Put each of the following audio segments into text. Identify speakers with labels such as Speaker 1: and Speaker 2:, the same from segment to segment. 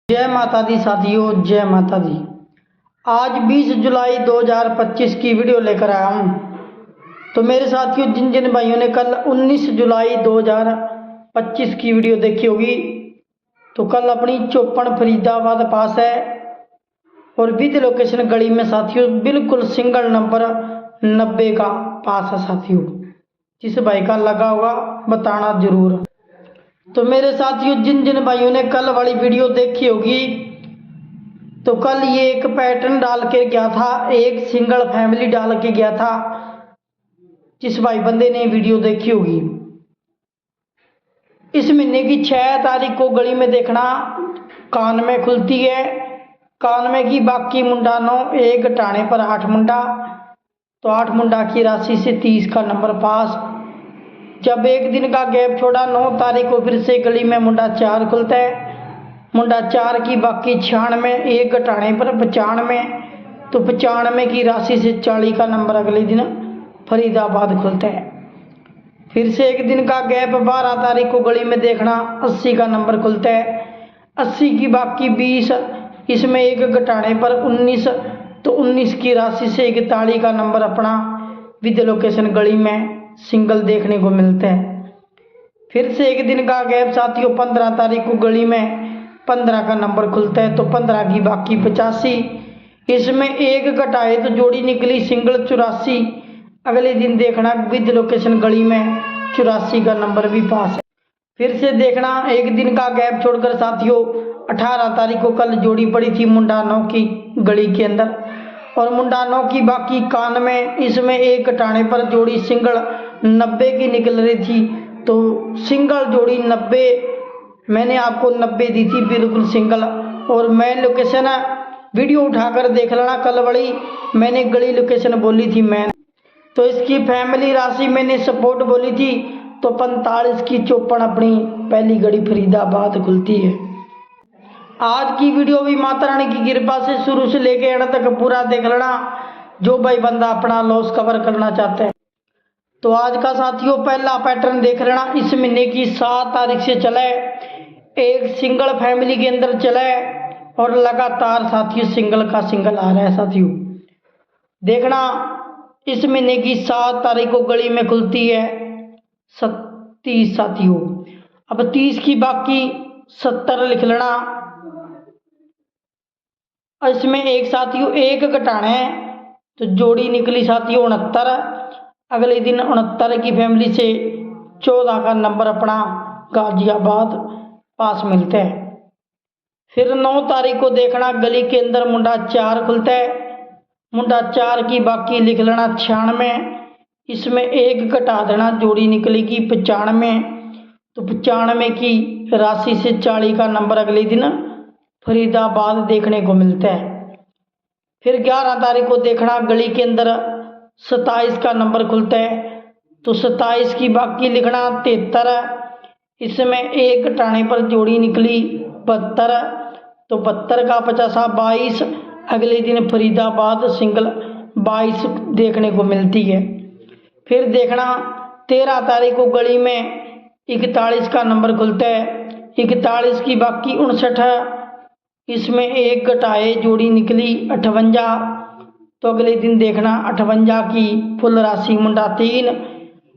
Speaker 1: जय माता दी साथियों, जय माता दी। आज 20 जुलाई 2025 की वीडियो लेकर आया हूँ। तो मेरे साथियों, जिन जिन भाइयों ने कल 19 जुलाई 2025 की वीडियो देखी होगी, तो कल अपनी चौपन फरीदाबाद पास है और विद लोकेशन गली में साथियों बिल्कुल सिंगल नंबर 90 का पास है साथियों। जिस भाई का लगा होगा बताना जरूर। तो मेरे साथियों, जिन जिन भाइयों ने कल वाली वीडियो देखी होगी, तो कल ये एक पैटर्न डाल के गया था, एक सिंगल फैमिली डाल के गया था। जिस भाई बंदे ने वीडियो देखी होगी, इस महीने की 6 तारीख को गली में देखना कान में खुलती है। कान में की बाकी मुंडा 9, एक टाणे पर 8 मुंडा, तो 8 मुंडा की राशि से 30 का नंबर पास। जब एक दिन का गैप छोड़ा, 9 तारीख को फिर से गली में मुंडा 4 खुलता है। मुंडा 4 की बाकी 96, एक घटाने पर 95, तो 95 की राशि से 40 का नंबर अगले दिन फरीदाबाद खुलता है। फिर से एक दिन का गैप, 12 तारीख को गली में देखना 80 का नंबर खुलता है। 80 की बाकी 20, इसमें एक घटाने पर 19, तो 19 की राशि से 41 का नंबर अपना विद लोकेशन गली में सिंगल देखने को मिलता है। फिर से एक दिन का गैप साथियों, 15 तारीख को गली में 15 का नंबर खुलता है, तो 15 की बाकी 85, इसमें एक घटाए तो जोड़ी निकली सिंगल 84। अगले दिन देखना विद लोकेशन गली में 84 का नंबर भी पास है। फिर से देखना एक दिन का गैप छोड़कर साथियों, 18 तारीख को कल जोड़ी पड़ी थी मुंडा 9 की गली के अंदर, और मुंडा 9 की बाकी 91, इसमें एक घटाने पर जोड़ी सिंगल 90 की निकल रही थी। तो सिंगल जोड़ी 90, मैंने आपको 90 दी थी बिल्कुल सिंगल। और मैं लोकेशन वीडियो उठाकर देख लेना, कल वाली मैंने गली लोकेशन बोली थी मैं। तो इसकी फैमिली राशि मैंने सपोर्ट बोली थी, तो 45 की 54 अपनी पहली गड़ी फरीदाबाद खुलती है। आज की वीडियो भी माता रानी की कृपा से शुरू से लेके एंड तक पूरा देख लेना, जो भाई बंदा अपना लॉस कवर करना चाहता है। तो आज का साथियों पहला पैटर्न देख लेना, इस महीने की 7 तारीख से चला है, एक सिंगल फैमिली के अंदर चला है और लगातार साथियों सिंगल का सिंगल आ रहा है साथियों। देखना इस महीने की 7 तारीख को गली में खुलती है 30 साथियों। अब 30 की बाकी 70 लिख लेना। इसमें एक साथियों एक घटाना है, तो जोड़ी निकली साथियों 69। अगले दिन 69 की फैमिली से 14 का नंबर अपना गाजियाबाद पास मिलता है। फिर 9 तारीख को देखना गली के अंदर मुंडा 4 खुलता है। मुंडा 4 की बाकी लिख लेना 96, इसमें एक घटा देना, जोड़ी निकलेगी 95, तो 95 की राशि से 40 का नंबर अगले दिन फरीदाबाद देखने को मिलता है। फिर 11 तारीख को देखना गली के अंदर 27 का नंबर खुलता है, तो 27 की बाकी लिखना 73, इसमें एक घटाने पर जोड़ी निकली 72, तो 72 का 50 22, अगले दिन फरीदाबाद सिंगल 22 देखने को मिलती है। फिर देखना 13 तारीख को गली में 41 का नंबर खुलता है। 41 की बाकी 59, इसमें एक घटाए जोड़ी निकली 58, तो अगले दिन देखना 58 की फुल राशि मुंडा 3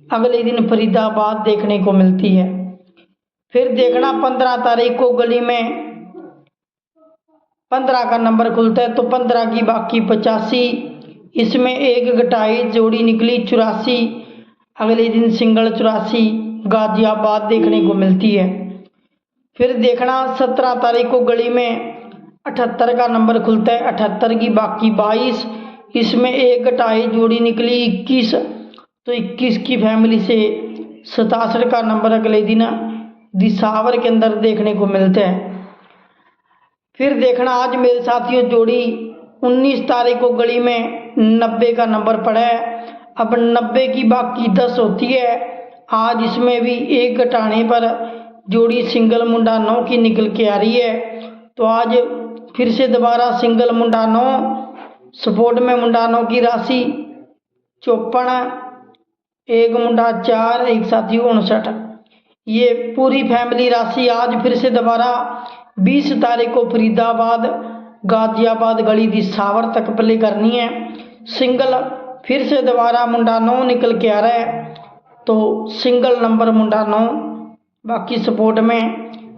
Speaker 1: अगले दिन फरीदाबाद देखने को मिलती है। फिर देखना 15 तारीख को गली में 15 का नंबर खुलता है, तो 15 की बाकी 85, इसमें एक घटाई जोड़ी निकली 84, अगले दिन सिंगल 84 गाजियाबाद देखने को मिलती है। फिर देखना 17 तारीख को गली में 78 का नंबर खुलता है। 78 की बाकी 22, इसमें एक घटाई जोड़ी निकली 21, तो 21 की फैमिली से 67 का नंबर अगले दिन दिसावर के अंदर देखने को मिलता है। फिर देखना आज मेरे साथियों जोड़ी 19 तारीख को गली में 90 का नंबर पड़ा है। अब 90 की बाकी 10 होती है। आज इसमें भी एक घटाने पर जोड़ी सिंगल मुंडा 9 की निकल के आ रही है, तो आज फिर से दोबारा सिंगल मुंडा 9, सपोर्ट में मुंडा 9 की राशि 54, एक मुंडा 4, एक साथी 59, ये पूरी फैमिली राशि आज फिर से दोबारा 20 तारीख को फरीदाबाद गाजियाबाद गली दिसावर तक प्ले करनी है। सिंगल फिर से दोबारा मुंडा 9 निकल के आ रहा है, तो सिंगल नंबर मुंडा 9। बाकी सपोर्ट में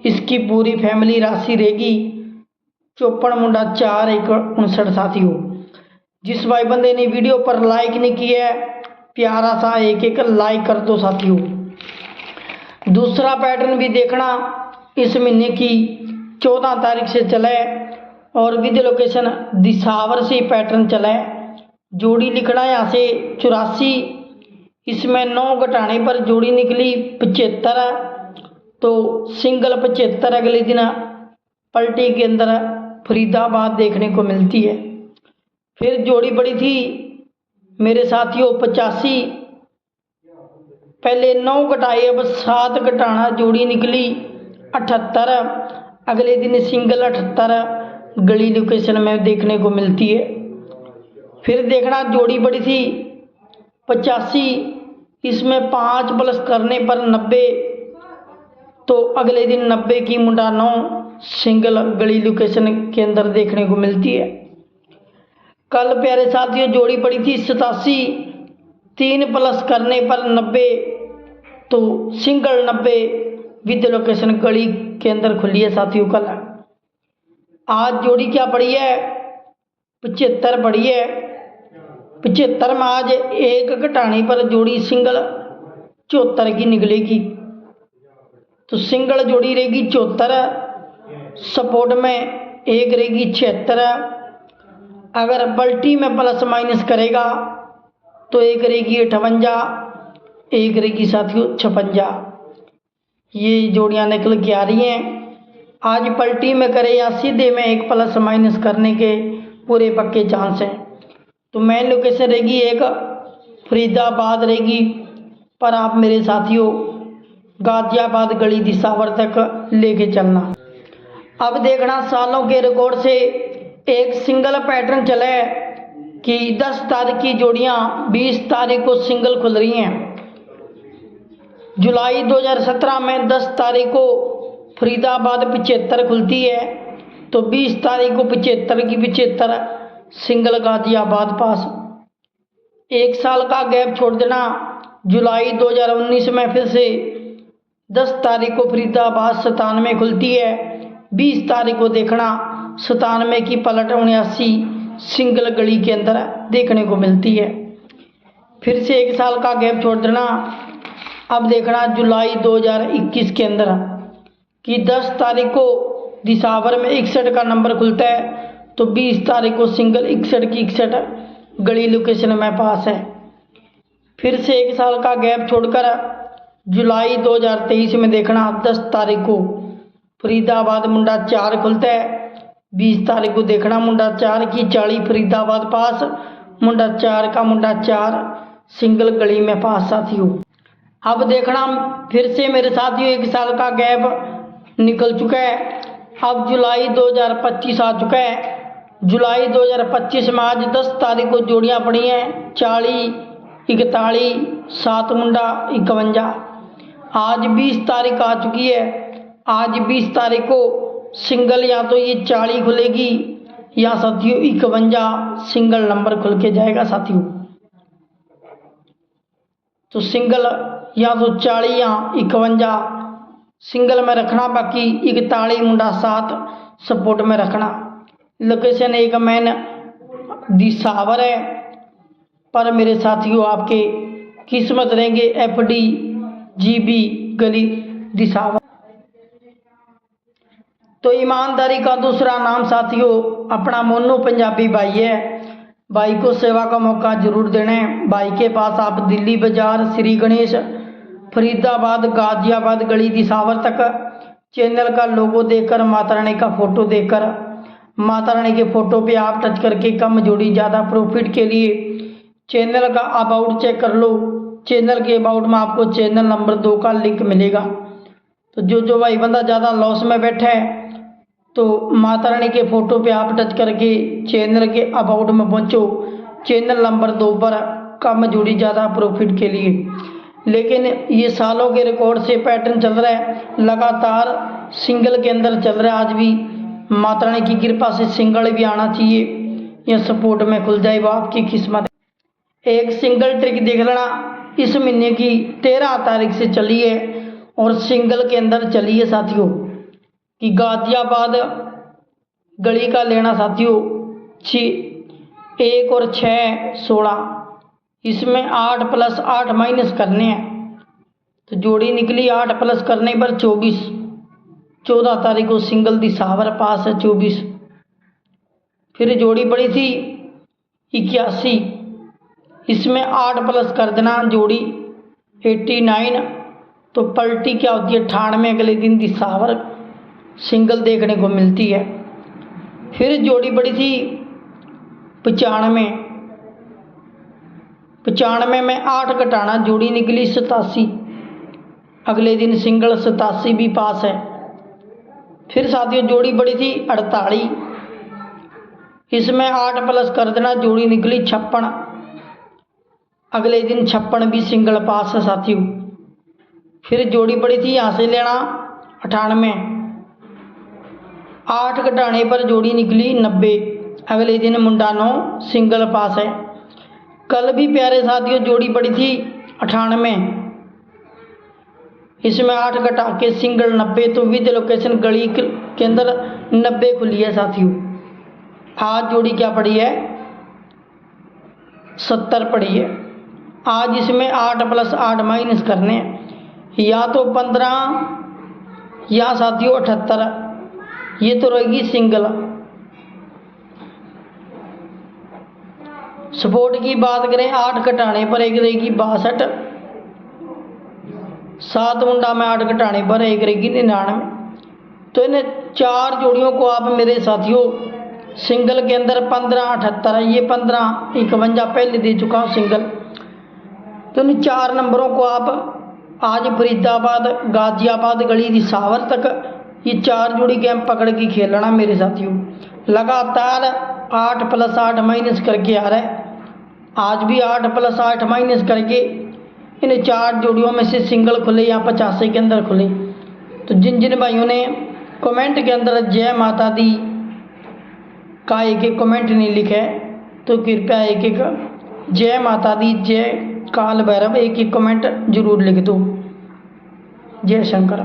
Speaker 1: इसकी पूरी फैमिली राशि रहेगी 54 मुंडा 4 1 59। साथियों, जिस भाई बंदे ने वीडियो पर लाइक नहीं किया है, प्यारा सा एक लाइक कर दो साथियों। दूसरा पैटर्न भी देखना, इस महीने की 14 तारीख से चला है और विद लोकेशन दिसावर से पैटर्न चला है। जोड़ी लिखना यहाँ से 84, इसमें 9 घटाने पर जोड़ी निकली 75, तो सिंगल 75 अगले दिन पलटी के अंदर फरीदाबाद देखने को मिलती है। फिर जोड़ी पड़ी थी मेरे साथियों 85, पहले 9 घटाए अब 7 घटाना, जोड़ी निकली 78, अगले दिन सिंगल 78 गली लोकेशन में देखने को मिलती है। फिर देखना जोड़ी पड़ी थी 85, इसमें 5 प्लस करने पर 90, तो अगले दिन 90 की मुंडा 9 सिंगल गली लोकेशन के अंदर देखने को मिलती है। कल प्यारे साथियों जोड़ी पड़ी थी 87, 3 प्लस करने पर 90, तो सिंगल 90 विद लोकेशन गली के अंदर खुली है साथियों। कल आज जोड़ी क्या पड़ी है 75 पड़ी है। 75 में आज 1 घटाने पर जोड़ी सिंगल 74 की निकलेगी, तो सिंगल जोड़ी रहेगी 74, सपोर्ट में 1 रहेगी 76, अगर पलटी में प्लस माइनस करेगा तो 1 रहेगी 58, 1 रहेगी साथियों 56। ये जोड़ियां निकल के आ रही हैं। आज पलटी में करे या सीधे में 1 प्लस माइनस करने के पूरे पक्के चांस हैं। तो मेन लोकेशन रहेगी एक फरीदाबाद रहेगी, पर आप मेरे साथियों गाजियाबाद गली दिसावर तक लेके चलना। अब देखना सालों के रिकॉर्ड से एक सिंगल पैटर्न चला है कि 10 तारीख की जोड़ियां 20 तारीख को सिंगल खुल रही हैं। जुलाई 2017 में 10 तारीख को फरीदाबाद 75 खुलती है, तो 20 तारीख को 75 की 75 सिंगल गाजियाबाद पास। 1 साल का गैप छोड़ देना, जुलाई 2019 में फिर से 10 तारीख को फरीदाबाद 97 खुलती है, 20 तारीख को देखना 97 की पलट 79 सिंगल गली के अंदर देखने को मिलती है। फिर से 1 साल का गैप छोड़ देना, अब देखना जुलाई 2021 के अंदर कि 10 तारीख को दिसावर में 61 का नंबर खुलता है, तो 20 तारीख को सिंगल 61 की 61 गली लोकेशन में पास है। फिर से 1 साल का गैप छोड़कर जुलाई 2023 में देखना 10 तारीख को फरीदाबाद मुंडा 4 खुलता है, 20 तारीख को देखना मुंडा 4 की 40 फरीदाबाद पास, मुंडा 4 का मुंडा 4 सिंगल गली में पास साथियों। अब देखना फिर से मेरे साथियों 1 साल का गैप निकल चुका है, अब जुलाई 2025 आ चुका है। जुलाई 2025 में आज 10 तारीख को जोड़ियां पड़ी हैं 40 41 7 मुंडा 51। आज 20 तारीख आ चुकी है, आज 20 तारीख को सिंगल या तो ये 40 खुलेगी या साथियों 51 सिंगल नंबर खुल के जाएगा साथियों। तो सिंगल या तो 40 या 51 सिंगल में रखना, बाकी 41 मुंडा 7 सपोर्ट में रखना। लोकेशन एक मैन दिसावर है, पर मेरे साथियों आपके किस्मत रहेंगे FD GB गली दिसावर। तो ईमानदारी का दूसरा नाम साथियों अपना मोनू पंजाबी भाई है। भाई को सेवा का मौका जरूर देना है। भाई के पास आप दिल्ली बाजार, श्री गणेश, फरीदाबाद, गाजियाबाद गली दिसावर तक चैनल का लोगो देकर, माता रानी का फोटो देकर, माता रानी के फोटो पे आप टच करके कम जोड़ी ज़्यादा प्रॉफिट के लिए चैनल का अबाउट चेक कर लो। चैनल के अबाउट में आपको चैनल नंबर 2 का लिंक मिलेगा। तो जो भाई बंदा ज़्यादा लॉस में बैठा है तो माता रानी के फोटो पे आप टच करके चैनल के अबाउट में पहुंचो, चैनल नंबर 2 पर कम जोड़ी ज़्यादा प्रॉफिट के लिए। लेकिन ये सालों के रिकॉर्ड से पैटर्न चल रहा है, लगातार सिंगल के अंदर चल रहा है। आज भी माता रानी की कृपा से सिंगल भी आना चाहिए, या सपोर्ट में खुल जाए वो आपकी किस्मत है। एक सिंगल ट्रिक देख लेना, इस महीने की 13 तारीख से चली है और सिंगल के अंदर चली है साथियों, कि गाजियाबाद गली का लेना साथियों 1 और 6 16, इसमें 8 + 8 माइनस करने हैं। तो जोड़ी निकली 8 प्लस करने पर 24, 14 तारीख को सिंगल दिशावर पास है 24। फिर जोड़ी पड़ी थी 81, इसमें 8 प्लस कर देना जोड़ी 89, तो पलटी क्या होती है 98, अगले दिन दिशावर सिंगल देखने को मिलती है। फिर जोड़ी पड़ी थी 95, 95 में 8 घटाना जोड़ी निकली 87, अगले दिन सिंगल 87 भी पास है। फिर साथियों जोड़ी पड़ी थी 48, इसमें 8 प्लस कर देना जोड़ी निकली 56, अगले दिन 56 भी सिंगल पास है साथियों। फिर जोड़ी पड़ी थी यहाँ से लेना 98, 8 घटाने पर जोड़ी निकली 90, अगले दिन मुंडा 9 सिंगल पास है। कल भी प्यारे साथियों जोड़ी पड़ी थी 98, इसमें 8 घटा के सिंगल 90, तो विद लोकेशन गली के अंदर 90 खुली है साथियों। आज जोड़ी क्या पड़ी है 70 पड़ी है। आज इसमें 8 + 8 माइनस करने हैं, या तो 15 या साथियों 78, ये तो रहेगी सिंगल। सपोर्ट की बात करें 8 घटाने पर एक रहेगी 62, 7 मुंडा में 8 घटाने पर एक रहेगी 99। तो इन 4 जोड़ियों को आप मेरे साथियों सिंगल के अंदर 15 78, ये 15 51 पहले दे चुका हूँ सिंगल। तो इन 4 नंबरों को आप आज फरीदाबाद गाजियाबाद गली दिशावर तक ये 4 जोड़ी गेम पकड़ के खेलना मेरे साथियों। लगातार 8 + 8 माइनस करके आ रहा है, आज भी 8 + 8 माइनस करके इन 4 जोड़ियों में से सिंगल खुले या 85 के अंदर खुले। तो जिन जिन भाइयों ने कमेंट के अंदर जय माता दी का एक कमेंट नहीं लिखा है, तो कृपया एक जय माता दी जय काल भैरव एक कमेंट जरूर लिख दो। जय शंकर।